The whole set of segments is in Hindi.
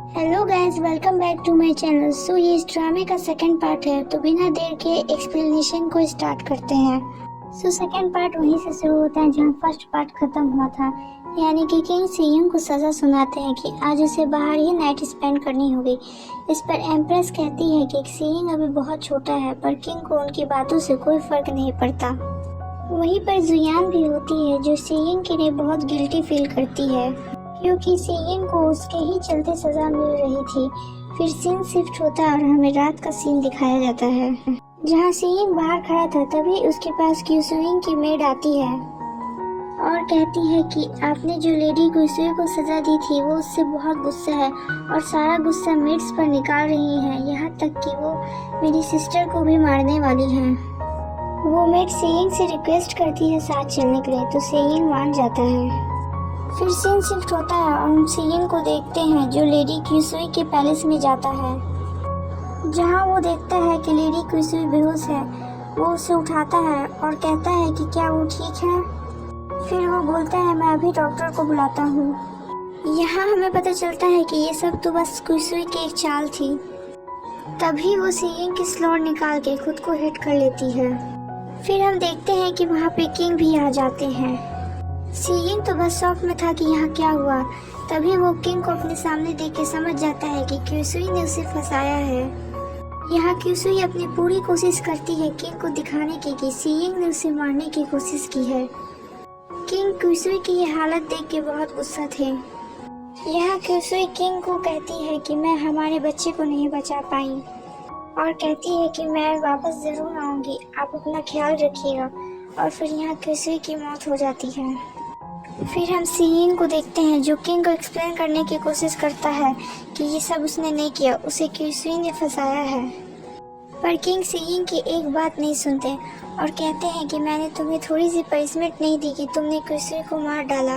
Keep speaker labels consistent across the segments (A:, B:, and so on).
A: Hello guys, welcome back to my channel. So ये इस ड्रामे का सेकंड पार्ट है, तो बिना देर के एक्सप्लेनेशन को स्टार्ट करते हैं। सो सेकंड पार्ट वहीं से शुरू होता है जहां फर्स्ट पार्ट खत्म हुआ था, यानी कि किंग सीयंग को सज़ा सुनाते हैं कि आज उसे बाहर ही नाइट स्पेंड करनी होगी। इस पर एम्प्रेस कहती है कि सीयंग अभी बहुत छोटा है, पर किंग को उनकी बातों से कोई फर्क नहीं पड़ता। वहीं पर जुयान भी होती है जो सीयंग के लिए बहुत गिल्टी फील करती है, क्योंकि सीयंग को उसके ही चलते सजा मिल रही थी। फिर सीन शिफ्ट होता है और हमें रात का सीन दिखाया जाता है जहां सीयंग बाहर खड़ा था। तभी उसके पास क्यूसुइंग की मेड आती है और कहती है कि आपने जो लेडी क्यूसुई को सजा दी थी वो उससे बहुत गुस्सा है और सारा गुस्सा मेड्स पर निकाल रही है, यहाँ तक कि वो मेरी सिस्टर को भी मारने वाली है। वो मेड सीयंग से रिक्वेस्ट करती है साथ चलने के लिए, तो सीयंग मान जाता है। फिर सीन शिफ्ट होता है और हम सीयंग को देखते हैं जो लेडी क्यूसुई के पैलेस में जाता है, जहां वो देखता है कि लेडी क्यूसुई बेहोश है। वो उसे उठाता है और कहता है कि क्या वो ठीक है। फिर वो बोलता है मैं अभी डॉक्टर को बुलाता हूँ। यहाँ हमें पता चलता है कि ये सब तो बस क्यूसुई की एक चाल थी। तभी वो सीयंग की स्लॉट निकाल के खुद को हिट कर लेती है। फिर हम देखते हैं कि वहाँ पे किंग भी आ जाते हैं। सीयंग तो बस शॉक में था कि यहाँ क्या हुआ। तभी वो किंग को अपने सामने देख के समझ जाता है कि क्यूसुई ने उसे फंसाया है। यहाँ क्यूसुई अपनी पूरी कोशिश करती है किंग को दिखाने की कि सीयंग ने उसे मारने की कोशिश की है। किंग क्यूसुई की ये हालत देख के बहुत गुस्सा थे। यहाँ क्यूसुई किंग को कहती है कि मैं हमारे बच्चे को नहीं बचा पाई और कहती है कि मैं वापस जरूर आऊंगी, आप अपना ख्याल रखिएगा। और फिर यहाँ क्यूसुई की मौत हो जाती है। फिर हम सीयंग को देखते हैं जो किंग को एक्सप्लेन करने की कोशिश करता है कि ये सब उसने नहीं किया, उसे क्यूसुई ने फंसाया है। पर किंग सीयंग की एक बात नहीं सुनते और कहते हैं कि मैंने तुम्हें थोड़ी सी पनिशमेंट नहीं दी कि तुमने क्यूसुई को मार डाला।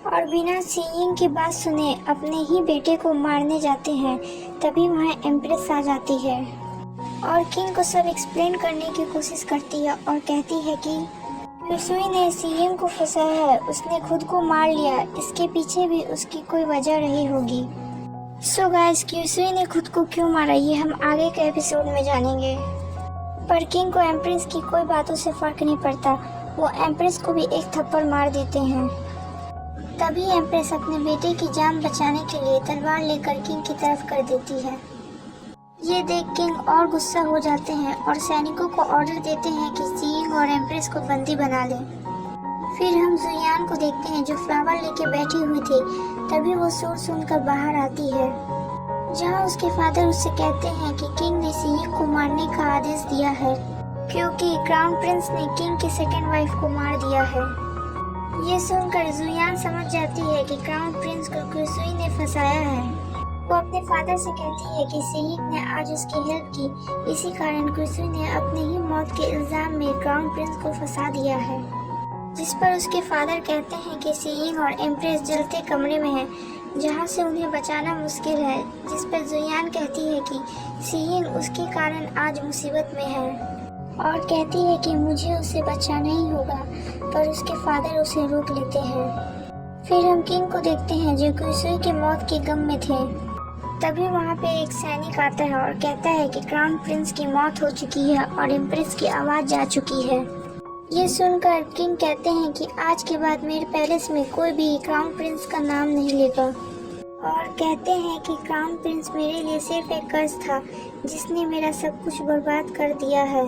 A: और बिना सीयंग की बात सुने अपने ही बेटे को मारने जाते हैं। तभी वहाँ एम्प्रेस आ जाती है और किंग को सब एक्सप्लेन करने की कोशिश करती है और कहती है कि क्यूसुई ने सीयंग को फंसाया है, उसने खुद को मार लिया, इसके पीछे भी उसकी कोई वजह रही होगी। सो गाइस, क्यूसुई ने खुद को क्यों मारा ये हम आगे के एपिसोड में जानेंगे। पर किंग को एम्प्रेस की कोई बातों से फर्क नहीं पड़ता, वो एम्प्रेस को भी एक थप्पड़ मार देते हैं। तभी एम्प्रेस अपने बेटे की जान बचाने के लिए तलवार लेकर किंग की तरफ कर देती है। ये देख किंग और गुस्सा हो जाते हैं और सैनिकों को ऑर्डर देते हैं कि सीयंग और एम्प्रेस को बंदी बना लें। फिर हम जुयान को देखते हैं जो फ्लावर लेके बैठी हुई थी। तभी वो सुर सुनकर बाहर आती है, जहां उसके फादर उससे कहते हैं कि किंग ने सीयंग को मारने का आदेश दिया है, क्योंकि क्राउन प्रिंस ने किंग की सेकेंड वाइफ को मार दिया है। ये सुनकर जुयान समझ जाती है कि क्राउन प्रिंस को क्यूसुई ने फंसाया है। वो अपने फादर से कहती है कि सीयंग ने आज उसकी हेल्प की, इसी कारण क्यूसुई ने अपने ही मौत के इल्जाम में क्राउन प्रिंस को फंसा दिया है। जिस पर उसके फादर कहते हैं कि सीयंग और एम्प्रेस जलते कमरे में है, जहां से उन्हें बचाना मुश्किल है। जिस पर जुयान कहती है कि सीयंग उसके कारण आज मुसीबत में है और कहती है कि मुझे उसे बचाना ही होगा, पर उसके फादर उसे रोक लेते हैं। फिर हम किंग को देखते हैं जो क्यूसुई की मौत के गम में थे। तभी वहाँ पे एक सैनिक आता है और कहता है कि क्राउन प्रिंस की मौत हो चुकी है और एम्प्रेस की आवाज़ जा चुकी है। ये सुनकर किंग कहते हैं कि आज के बाद मेरे पैलेस में कोई भी क्राउन प्रिंस का नाम नहीं लेगा और कहते हैं कि क्राउन प्रिंस मेरे लिए सिर्फ एक कर्ज था जिसने मेरा सब कुछ बर्बाद कर दिया है।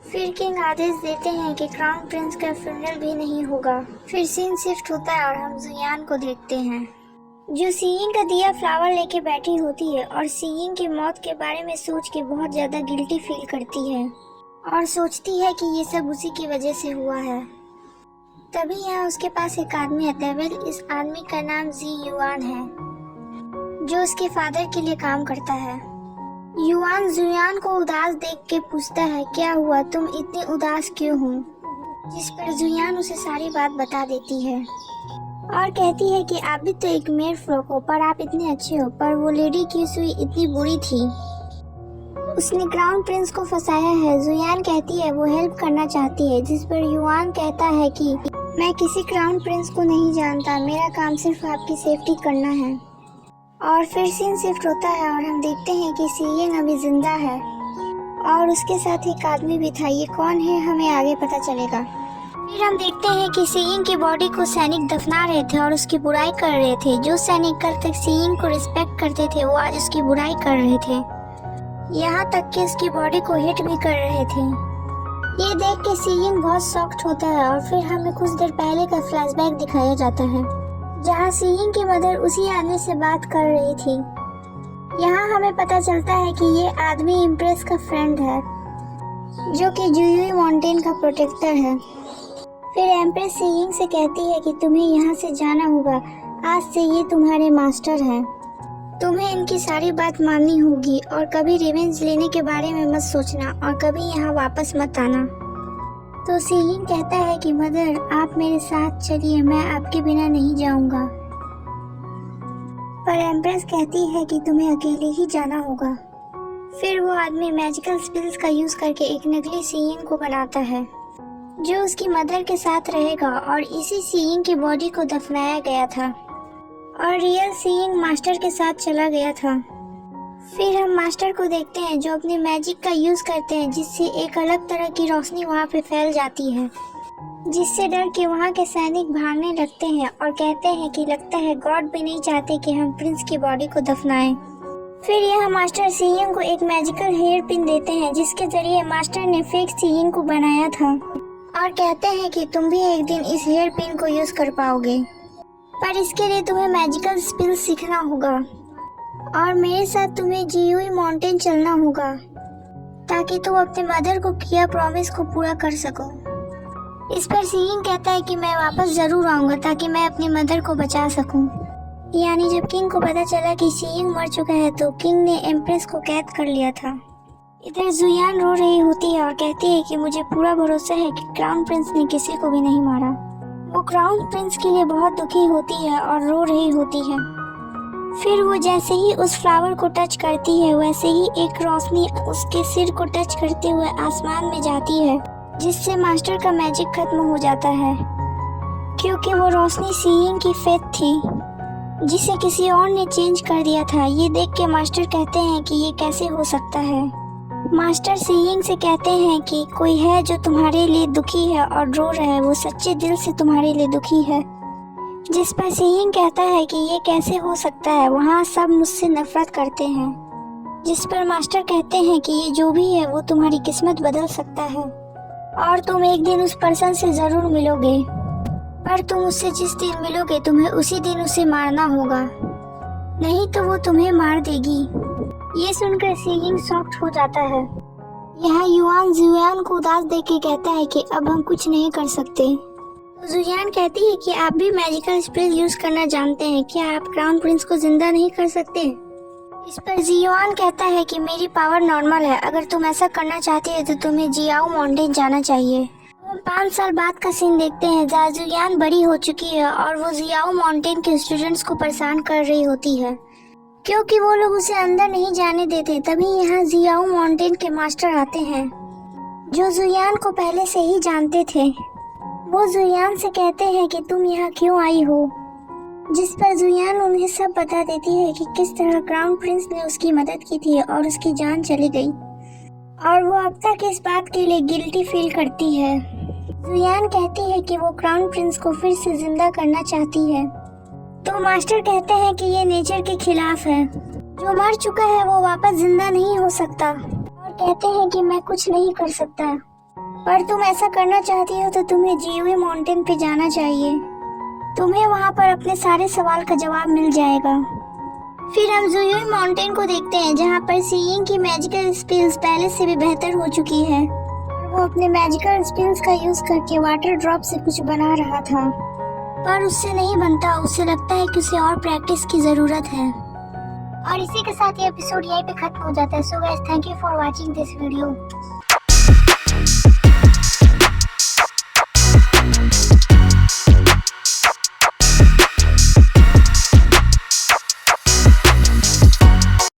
A: फिर किंग आदेश देते हैं कि क्राउन प्रिंस का फ्यूनरल भी नहीं होगा। फिर सीन शिफ्ट होता है और हम जुयान को देखते हैं जो सीयंग का दिया फ्लावर लेके बैठी होती है और सीयंग की मौत के बारे में सोच के बहुत ज्यादा गिल्टी फील करती है और सोचती है कि ये सब उसी की वजह से हुआ है। तभी यहाँ उसके पास एक आदमी आता है। इस आदमी का नाम जी युआन है, जो उसके फादर के लिए काम करता है। युआन जुयान को उदास देख के पूछता है क्या हुआ, तुम इतनी उदास क्यों हो। जिस पर जुयान उसे सारी बात बता देती है और कहती है कि आप भी तो एक मेड फ्रॉक हो, पर आप इतने अच्छे हो, पर वो लेडी क्यूसुई इतनी बुरी थी, उसने क्राउन प्रिंस को फंसाया है। जुयान कहती है वो हेल्प करना चाहती है, जिस पर युआन कहता है कि मैं किसी क्राउन प्रिंस को नहीं जानता, मेरा काम सिर्फ आपकी सेफ्टी करना है। और फिर सीन शिफ्ट होता है और हम देखते हैं कि सीयिंग अभी जिंदा है और उसके साथ एक आदमी भी था। ये कौन है हमें आगे पता चलेगा। फिर हम देखते हैं कि सीयिंग की बॉडी को सैनिक दफना रहे थे और उसकी बुराई कर रहे थे। जो सैनिक कल तक सीयिंग को रिस्पेक्ट करते थे वो आज उसकी बुराई कर रहे थे, यहाँ तक कि उसकी बॉडी को हिट भी कर रहे थे। ये देख के सीयिंग बहुत शॉक्ड होता है और फिर हमें कुछ देर पहले का फ्लैशबैक दिखाया जाता है जहाँ सीयिंग की मदर उसी आदमी से बात कर रही थी। यहाँ हमें पता चलता है कि ये आदमी इम्प्रेस का फ्रेंड है जो कि जुयुई माउंटेन का प्रोटेक्टर है। फिर एम्प्रेस सीयिंग से कहती है कि तुम्हें यहाँ से जाना होगा, आज से ये तुम्हारे मास्टर हैं, तुम्हें इनकी सारी बात माननी होगी और कभी रिवेंज लेने के बारे में मत सोचना और कभी यहाँ वापस मत आना। तो सीयिंग कहता है कि मदर आप मेरे साथ चलिए, मैं आपके बिना नहीं जाऊंगा। पर एम्प्रेस कहती है कि तुम्हें अकेले ही जाना होगा। फिर वो आदमी मैजिकल स्पिल्स का यूज करके एक नकली सीयिंग को बनाता है जो उसकी मदर के साथ रहेगा और इसी सीयिंग की बॉडी को दफनाया गया था और रियल सीयिंग मास्टर के साथ चला गया था। फिर हम मास्टर को देखते हैं जो अपने मैजिक का यूज करते हैं जिससे एक अलग तरह की रोशनी वहाँ पे फैल जाती है, जिससे डर के वहाँ के सैनिक भागने लगते हैं और कहते हैं कि लगता है गॉड भी नहीं चाहते कि हम प्रिंस की बॉडी को दफनाएं। फिर यहाँ मास्टर सीयिंग को एक मैजिकल हेयर पिन देते हैं जिसके जरिए मास्टर ने फेक सीयिंग को बनाया था और कहते हैं कि तुम भी एक दिन इस हेयर पिन को यूज कर पाओगे, पर इसके लिए तुम्हें मैजिकल स्पिल सीखना होगा और मेरे साथ तुम्हें जुयुई माउंटेन चलना होगा ताकि तुम अपने मदर को किया प्रॉमिस को पूरा कर सको। इस पर सीयिंग कहता है कि मैं वापस जरूर आऊंगा ताकि मैं अपनी मदर को बचा सकूं। यानी जब किंग को पता चला कि सीयिंग मर चुका है तो किंग ने एम्प्रेस को कैद कर लिया था। इधर जुयान रो रही होती है और कहती है कि मुझे पूरा भरोसा है कि क्राउन प्रिंस ने किसी को भी नहीं मारा। वो क्राउन प्रिंस के लिए बहुत दुखी होती है और रो रही होती है। फिर वो जैसे ही उस फ्लावर को टच करती है वैसे ही एक रोशनी उसके सिर को टच करते हुए आसमान में जाती है जिससे मास्टर का मैजिक खत्म हो जाता है, क्योंकि वो रोशनी सीयिंग की फेथ थी जिसे किसी और ने चेंज कर दिया था। ये देख के मास्टर कहते हैं कि ये कैसे हो सकता है। मास्टर सीयिंग से कहते हैं कि कोई है जो तुम्हारे लिए दुखी है और रो रहा है, वो सच्चे दिल से तुम्हारे लिए दुखी है। जिस पर सीयिंग कहता है कि ये कैसे हो सकता है, वहाँ सब मुझसे नफरत करते हैं। जिस पर मास्टर कहते हैं कि ये जो भी है वो तुम्हारी किस्मत बदल सकता है और तुम एक दिन उस पर्सन से जरूर मिलोगे, पर तुम उससे जिस दिन मिलोगे तुम्हें उसी दिन उसे मारना होगा, नहीं तो वो तुम्हें मार देगी। ये सुनकर सीयिंग शॉक्ड हो जाता है। यहाँ युआन जुयान को उदास देख के कहता है कि अब हम कुछ नहीं कर सकते। तो जुयान कहती है कि आप भी मैजिकल स्पेल यूज करना जानते हैं, क्या आप क्राउन प्रिंस को जिंदा नहीं कर सकते? इस पर जुयान कहता है कि मेरी पावर नॉर्मल है, अगर तुम ऐसा करना चाहती है तो तुम्हें जियाओ माउंटेन जाना चाहिए। हम 5 साल बाद का सीन देखते हैं जहाँ जुयान बड़ी हो चुकी है और वो जियाओ माउंटेन के स्टूडेंट्स को परेशान कर रही होती है क्योंकि वो लोग उसे अंदर नहीं जाने देते। तभी यहाँ जियाओ माउंटेन के मास्टर आते हैं जो जुयान को पहले से ही जानते थे। वो जुयान से कहते हैं कि तुम यहाँ क्यों आई हो, जिस पर जुयान उन्हें सब बता देती है कि किस तरह क्राउन प्रिंस ने उसकी मदद की थी और उसकी जान चली गई और वो अब तक इस बात के लिए गिल्टी फील करती है। जुयान कहती है कि वो क्राउन प्रिंस को फिर से जिंदा करना चाहती है, तो मास्टर कहते हैं कि ये नेचर के खिलाफ है, जो मर चुका है वो वापस जिंदा नहीं हो सकता और कहते हैं कि मैं कुछ नहीं कर सकता, पर तुम ऐसा करना चाहती हो तो तुम्हें जियुई माउंटेन पे जाना चाहिए, तुम्हें वहाँ पर अपने सारे सवाल का जवाब मिल जाएगा। फिर हम जियुई माउंटेन को देखते हैं जहाँ पर सीयिंग की मैजिकल स्किल्स पहले से भी बेहतर हो चुकी है और वो अपने मैजिकल स्किल्स का यूज करके वाटर ड्रॉप से कुछ बना रहा था, पर उससे नहीं बनता, उससे लगता है कि उसे और प्रैक्टिस की जरूरत है। और इसी के साथ ये एपिसोड यहीं पे खत्म हो जाता है। So guys, thank you for watching this video.